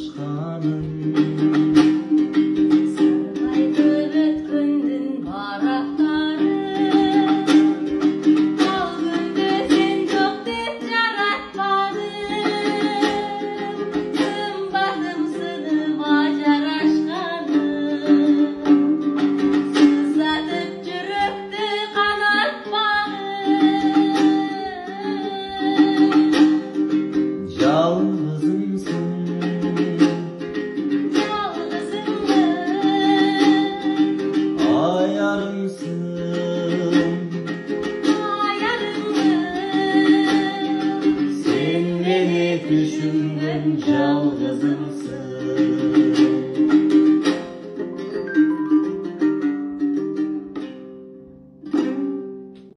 жарашканым. Sargaytып өткөндүн барактары, ал күндө сен жок деп жаратпадым. Кымбатым сынып ажырашканым, сызатып жүрөктү канатпагым. Жалгызымсың, аярымсың, sen meni düşüngөн жалгызымсың.